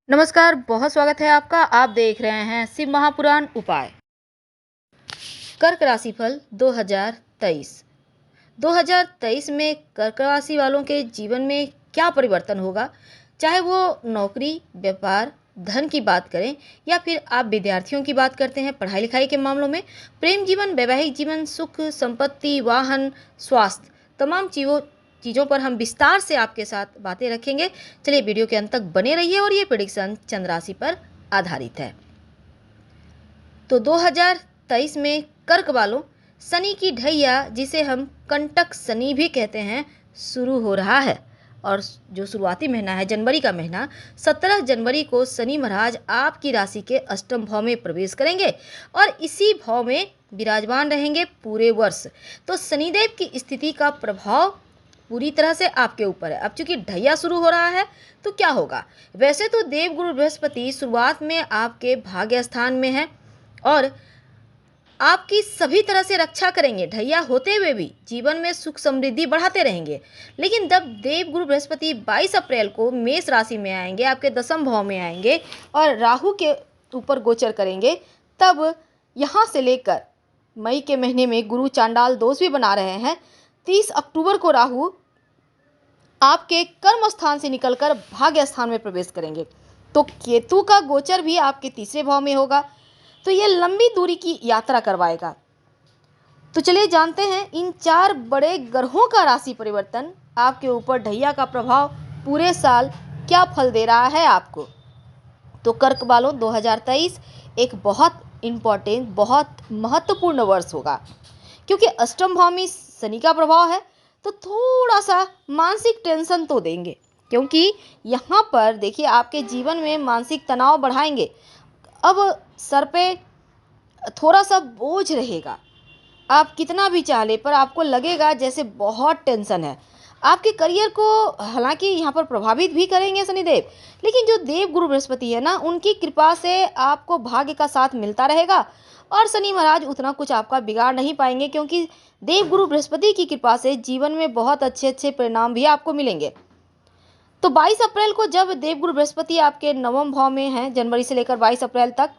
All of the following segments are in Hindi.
नमस्कार, बहुत स्वागत है आपका। आप देख रहे हैं शिव महापुराण उपाय। कर्क राशिफल 2023। 2023 में कर्क राशि वालों के जीवन में क्या परिवर्तन होगा, चाहे वो नौकरी, व्यापार, धन की बात करें या फिर आप विद्यार्थियों की बात करते हैं पढ़ाई लिखाई के मामलों में, प्रेम जीवन, वैवाहिक जीवन, सुख, संपत्ति, वाहन, स्वास्थ्य, तमाम चीज़ों पर हम विस्तार से आपके साथ बातें रखेंगे। चलिए वीडियो के अंत तक बने रहिए और ये प्रेडिक्शन चंद्र राशि पर आधारित है। तो 2023 में कर्क वालों, शनि की ढैया, जिसे हम कंटक शनि भी कहते हैं, शुरू हो रहा है। और जो शुरुआती महीना है, जनवरी का महीना, 17 जनवरी को शनि महाराज आपकी राशि के अष्टम भाव में प्रवेश करेंगे और इसी भाव में विराजमान रहेंगे पूरे वर्ष। तो शनिदेव की स्थिति का प्रभाव पूरी तरह से आपके ऊपर है। अब चूंकि ढैया शुरू हो रहा है तो क्या होगा? वैसे तो देवगुरु बृहस्पति शुरुआत में आपके भाग्य स्थान में है और आपकी सभी तरह से रक्षा करेंगे। ढैया होते हुए भी जीवन में सुख समृद्धि बढ़ाते रहेंगे। लेकिन जब देवगुरु बृहस्पति 22 अप्रैल को मेष राशि में आएंगे, आपके दसम भाव में आएंगे और राहु के ऊपर गोचर करेंगे, तब यहाँ से लेकर मई के महीने में गुरु चांडाल दोष भी बना रहे हैं। 30 अक्टूबर को राहु आपके कर्म स्थान से निकलकर भाग्य स्थान में प्रवेश करेंगे। तो केतु का गोचर भी आपके तीसरे भाव में होगा, तो ये लंबी दूरी की यात्रा करवाएगा। तो चलिए जानते हैं इन 4 बड़े ग्रहों का राशि परिवर्तन आपके ऊपर, ढैया का प्रभाव पूरे साल क्या फल दे रहा है आपको। तो कर्क वालों, 2023 एक बहुत इम्पॉर्टेंट, बहुत महत्वपूर्ण वर्ष होगा, क्योंकि अष्टम भाव में शनि का प्रभाव है। तो थोड़ा सा मानसिक टेंशन तो देंगे, क्योंकि यहाँ पर देखिए आपके जीवन में मानसिक तनाव बढ़ाएंगे। अब सर पे थोड़ा सा बोझ रहेगा, आप कितना भी चाह ले पर आपको लगेगा जैसे बहुत टेंशन है। आपके करियर को हालांकि यहाँ पर प्रभावित भी करेंगे शनिदेव, लेकिन जो देव गुरु बृहस्पति है ना, उनकी कृपा से आपको भाग्य का साथ मिलता रहेगा और शनि महाराज उतना कुछ आपका बिगाड़ नहीं पाएंगे, क्योंकि देव गुरु बृहस्पति की कृपा से जीवन में बहुत अच्छे अच्छे परिणाम भी आपको मिलेंगे। तो 22 अप्रैल को जब देवगुरु बृहस्पति आपके नवम भाव में हैं, जनवरी से लेकर 22 अप्रैल तक,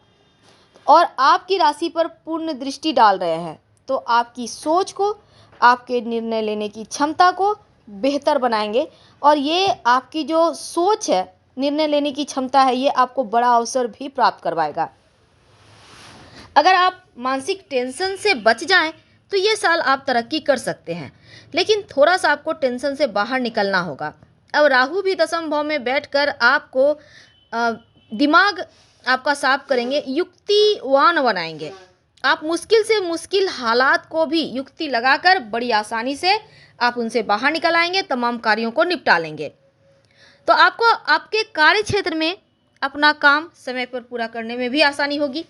और आपकी राशि पर पूर्ण दृष्टि डाल रहे हैं, तो आपकी सोच को, आपके निर्णय लेने की क्षमता को बेहतर बनाएंगे। और ये आपकी जो सोच है, निर्णय लेने की क्षमता है, ये आपको बड़ा अवसर भी प्राप्त करवाएगा। अगर आप मानसिक टेंशन से बच जाएं तो ये साल आप तरक्की कर सकते हैं, लेकिन थोड़ा सा आपको टेंशन से बाहर निकलना होगा। अब राहु भी दसम भाव में बैठकर आपको दिमाग आपका साफ करेंगे, युक्तिवान बनाएंगे। आप मुश्किल से मुश्किल हालात को भी युक्ति लगाकर बड़ी आसानी से आप उनसे बाहर निकल आएंगे, तमाम कार्यों को निपटा लेंगे। तो आपको आपके कार्य क्षेत्र में अपना काम समय पर पूरा करने में भी आसानी होगी।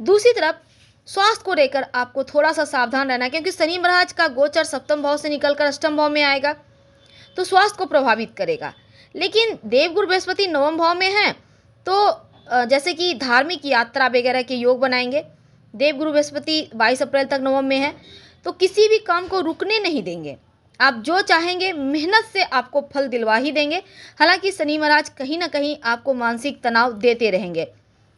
दूसरी तरफ स्वास्थ्य को लेकर आपको थोड़ा सा सावधान रहना है, क्योंकि शनि महाराज का गोचर सप्तम भाव से निकलकर अष्टम भाव में आएगा, तो स्वास्थ्य को प्रभावित करेगा। लेकिन देवगुरु बृहस्पति नवम भाव में हैं, तो जैसे कि धार्मिक यात्रा वगैरह के योग बनाएंगे। देवगुरु बृहस्पति 22 अप्रैल तक नवम में है, तो किसी भी काम को रुकने नहीं देंगे। आप जो चाहेंगे मेहनत से आपको फल दिलवा ही देंगे। हालांकि शनि महाराज कहीं ना कहीं आपको मानसिक तनाव देते रहेंगे,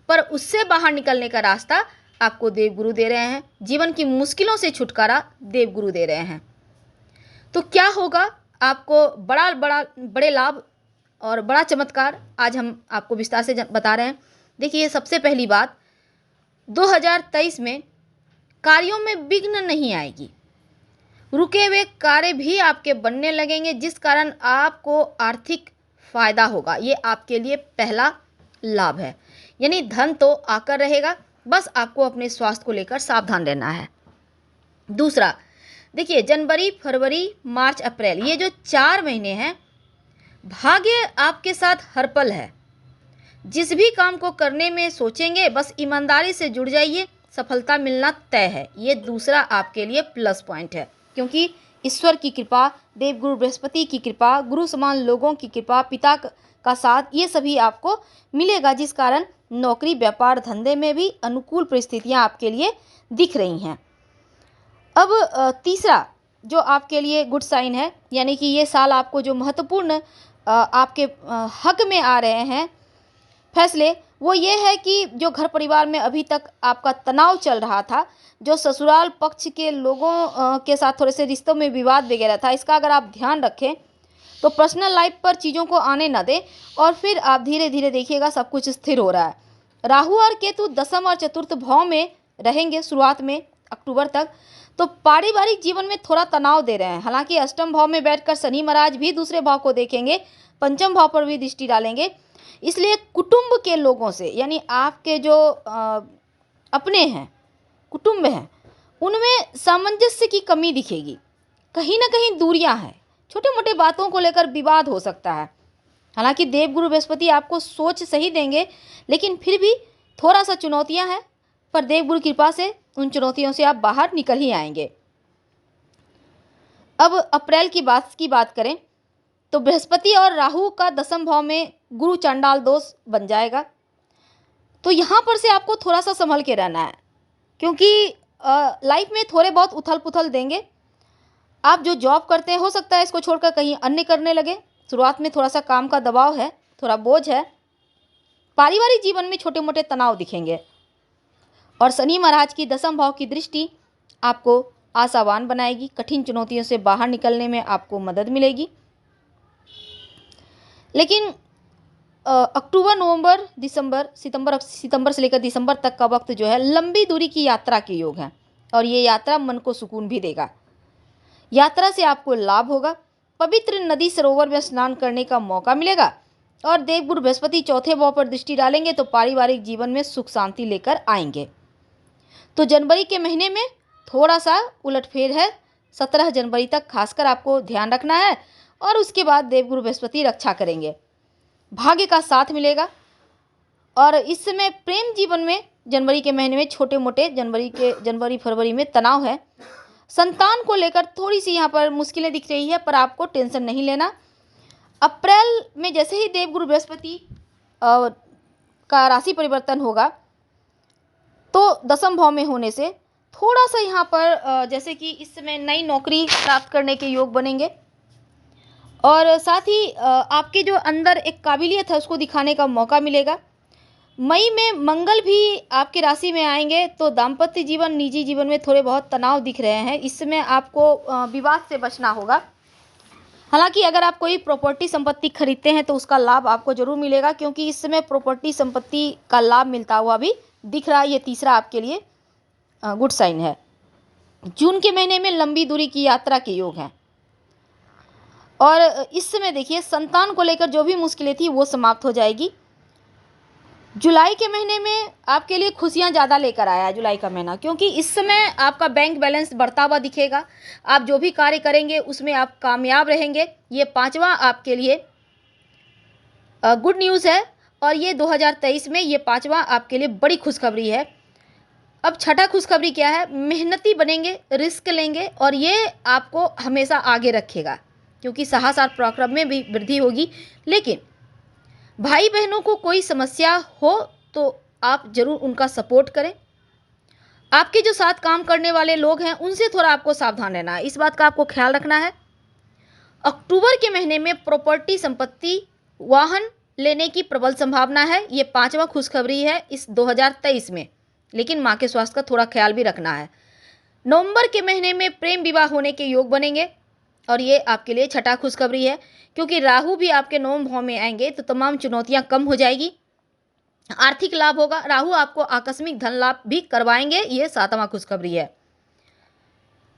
पर उससे बाहर निकलने का रास्ता आपको देवगुरु दे रहे हैं। जीवन की मुश्किलों से छुटकारा देवगुरु दे रहे हैं। तो क्या होगा आपको बड़े लाभ और बड़ा चमत्कार, आज हम आपको विस्तार से बता रहे हैं। देखिए, सबसे पहली बात, 2023 में कार्यों में विघ्न नहीं आएगी। रुके हुए कार्य भी आपके बनने लगेंगे, जिस कारण आपको आर्थिक फायदा होगा। ये आपके लिए पहला लाभ है। यानी धन तो आकर रहेगा, बस आपको अपने स्वास्थ्य को लेकर सावधान रहना है। दूसरा, देखिए, जनवरी, फरवरी, मार्च, अप्रैल, ये जो 4 महीने हैं, भाग्य आपके साथ हर पल है। जिस भी काम को करने में सोचेंगे, बस ईमानदारी से जुड़ जाइए, सफलता मिलना तय है। ये दूसरा आपके लिए प्लस पॉइंट है, क्योंकि ईश्वर की कृपा, देवगुरु बृहस्पति की कृपा, गुरु समान लोगों की कृपा, पिता का साथ, ये सभी आपको मिलेगा, जिस कारण नौकरी, व्यापार, धंधे में भी अनुकूल परिस्थितियां आपके लिए दिख रही हैं। अब तीसरा जो आपके लिए गुड साइन है, यानी कि ये साल आपको जो महत्वपूर्ण आपके हक में आ रहे हैं, फैसले वो ये है कि जो घर परिवार में अभी तक आपका तनाव चल रहा था, जो ससुराल पक्ष के लोगों के साथ थोड़े से रिश्तों में विवाद वगैरह था, इसका अगर आप ध्यान रखें तो पर्सनल लाइफ पर चीज़ों को आने ना दें और फिर आप धीरे धीरे देखिएगा सब कुछ स्थिर हो रहा है। राहु और केतु दसम और चतुर्थ भाव में रहेंगे शुरुआत में अक्टूबर तक, तो पारिवारिक जीवन में थोड़ा तनाव दे रहे हैं। हालांकि अष्टम भाव में बैठकर शनि महाराज भी दूसरे भाव को देखेंगे, पंचम भाव पर भी दृष्टि डालेंगे, इसलिए कुटुंब के लोगों से यानी आपके जो अपने हैं, कुटुंब हैं, उनमें सामंजस्य की कमी दिखेगी, कहीं ना कहीं दूरियां हैं, छोटे मोटे बातों को लेकर विवाद हो सकता है। हालांकि देवगुरु बृहस्पति आपको सोच सही देंगे, लेकिन फिर भी थोड़ा सा चुनौतियां हैं, पर देवगुरु कृपा से उन चुनौतियों से आप बाहर निकल ही आएंगे। अब अप्रैल की बात करें तो बृहस्पति और राहु का दसम भाव में गुरु चंडाल दोष बन जाएगा, तो यहाँ पर से आपको थोड़ा सा संभल के रहना है, क्योंकि लाइफ में थोड़े बहुत उथल पुथल देंगे। आप जो जॉब करते हैं हो सकता है इसको छोड़कर कहीं अन्य करने लगे। शुरुआत में थोड़ा सा काम का दबाव है, थोड़ा बोझ है। पारिवारिक जीवन में छोटे मोटे तनाव दिखेंगे और शनि महाराज की दसम भाव की दृष्टि आपको आशावान बनाएगी, कठिन चुनौतियों से बाहर निकलने में आपको मदद मिलेगी। लेकिन अक्टूबर, नवंबर, दिसंबर, सितंबर से लेकर दिसंबर तक का वक्त जो है लंबी दूरी की यात्रा के योग है और ये यात्रा मन को सुकून भी देगा। यात्रा से आपको लाभ होगा, पवित्र नदी सरोवर में स्नान करने का मौका मिलेगा और देवगुरु बृहस्पति चौथे भाव पर दृष्टि डालेंगे तो पारिवारिक जीवन में सुख शांति लेकर आएंगे। तो जनवरी के महीने में थोड़ा सा उलटफेर है, 17 जनवरी तक खासकर आपको ध्यान रखना है और उसके बाद देवगुरु बृहस्पति रक्षा करेंगे, भाग्य का साथ मिलेगा। और इस समय प्रेम जीवन में जनवरी के महीने में छोटे मोटे जनवरी फरवरी में तनाव है, संतान को लेकर थोड़ी सी यहाँ पर मुश्किलें दिख रही है, पर आपको टेंशन नहीं लेना। अप्रैल में जैसे ही देवगुरु बृहस्पति का राशि परिवर्तन होगा तो दसम भाव में होने से थोड़ा सा यहाँ पर जैसे कि इस समय नई नौकरी प्राप्त करने के योग बनेंगे और साथ ही आपके जो अंदर एक काबिलियत है उसको दिखाने का मौका मिलेगा। मई में मंगल भी आपके राशि में आएंगे तो दाम्पत्य जीवन, निजी जीवन में थोड़े बहुत तनाव दिख रहे हैं। इस समय आपको विवाद से बचना होगा। हालांकि अगर आप कोई प्रॉपर्टी संपत्ति खरीदते हैं तो उसका लाभ आपको जरूर मिलेगा, क्योंकि इस समय प्रॉपर्टी संपत्ति का लाभ मिलता हुआ भी दिख रहा है। ये तीसरा आपके लिए गुड साइन है। जून के महीने में लंबी दूरी की यात्रा के योग हैं और इस समय देखिए संतान को लेकर जो भी मुश्किलें थी वो समाप्त हो जाएगी। जुलाई के महीने में आपके लिए खुशियां ज़्यादा लेकर आया है जुलाई का महीना, क्योंकि इस समय आपका बैंक बैलेंस बढ़ता हुआ दिखेगा। आप जो भी कार्य करेंगे उसमें आप कामयाब रहेंगे। ये पांचवा आपके लिए गुड न्यूज़ है और ये 2023 में ये पांचवा आपके लिए बड़ी खुशखबरी है। अब छठा खुशखबरी क्या है? मेहनती बनेंगे, रिस्क लेंगे और ये आपको हमेशा आगे रखेगा, क्योंकि साहस और पराक्रम में भी वृद्धि होगी। लेकिन भाई बहनों को कोई समस्या हो तो आप जरूर उनका सपोर्ट करें। आपके जो साथ काम करने वाले लोग हैं उनसे थोड़ा आपको सावधान रहना है, इस बात का आपको ख्याल रखना है। अक्टूबर के महीने में प्रॉपर्टी संपत्ति, वाहन लेने की प्रबल संभावना है। ये पांचवा खुशखबरी है इस 2023 में, लेकिन माँ के स्वास्थ्य का थोड़ा ख्याल भी रखना है। नवंबर के महीने में प्रेम विवाह होने के योग बनेंगे और ये आपके लिए छठा खुशखबरी है, क्योंकि राहु भी आपके नवम भाव में आएंगे तो तमाम चुनौतियां कम हो जाएगी, आर्थिक लाभ होगा। राहु आपको आकस्मिक धन लाभ भी करवाएंगे, ये सातवां खुशखबरी है।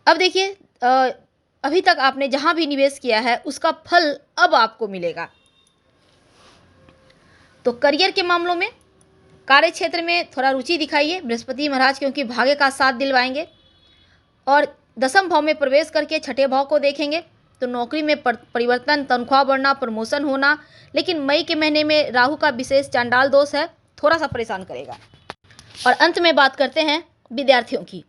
अब देखिए अभी तक आपने जहां भी निवेश किया है उसका फल अब आपको मिलेगा। तो करियर के मामलों में, कार्य क्षेत्र में थोड़ा रुचि दिखाइए बृहस्पति महाराज, क्योंकि भाग्य का साथ दिलवाएंगे और दसम भाव में प्रवेश करके छठे भाव को देखेंगे तो नौकरी में परिवर्तन, तनख्वाह बढ़ना, प्रमोशन होना। लेकिन मई के महीने में राहु का विशेष चांडाल दोष है, थोड़ा सा परेशान करेगा। और अंत में बात करते हैं विद्यार्थियों की।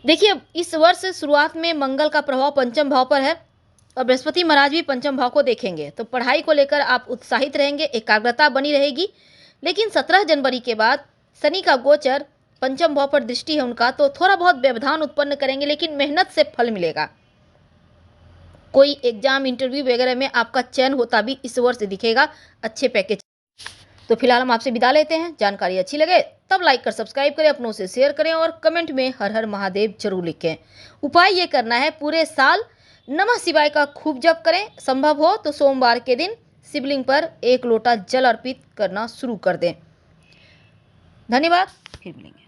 देखिए इस वर्ष शुरुआत में मंगल का प्रभाव पंचम भाव पर है और बृहस्पति महाराज भी पंचम भाव को देखेंगे, तो पढ़ाई को लेकर आप उत्साहित रहेंगे, एकाग्रता बनी रहेगी। लेकिन 17 जनवरी के बाद शनि का गोचर, पंचम भाव पर दृष्टि है उनका, तो थोड़ा बहुत व्यवधान उत्पन्न करेंगे, लेकिन मेहनत से फल मिलेगा। कोई एग्जाम, इंटरव्यू वगैरह में आपका चयन होता भी इस वर्ष दिखेगा, अच्छे पैकेज। तो फिलहाल हम आपसे विदा लेते हैं। जानकारी अच्छी लगे तब लाइक कर सब्सक्राइब करें, अपनों से शेयर करें और कमेंट में हर हर महादेव जरूर लिखें। उपाय ये करना है, पूरे साल नमः शिवाय का खूब जप करें। संभव हो तो सोमवार के दिन शिवलिंग पर 1 लोटा जल अर्पित करना शुरू कर दें। धन्यवाद, फिर मिलेंगे।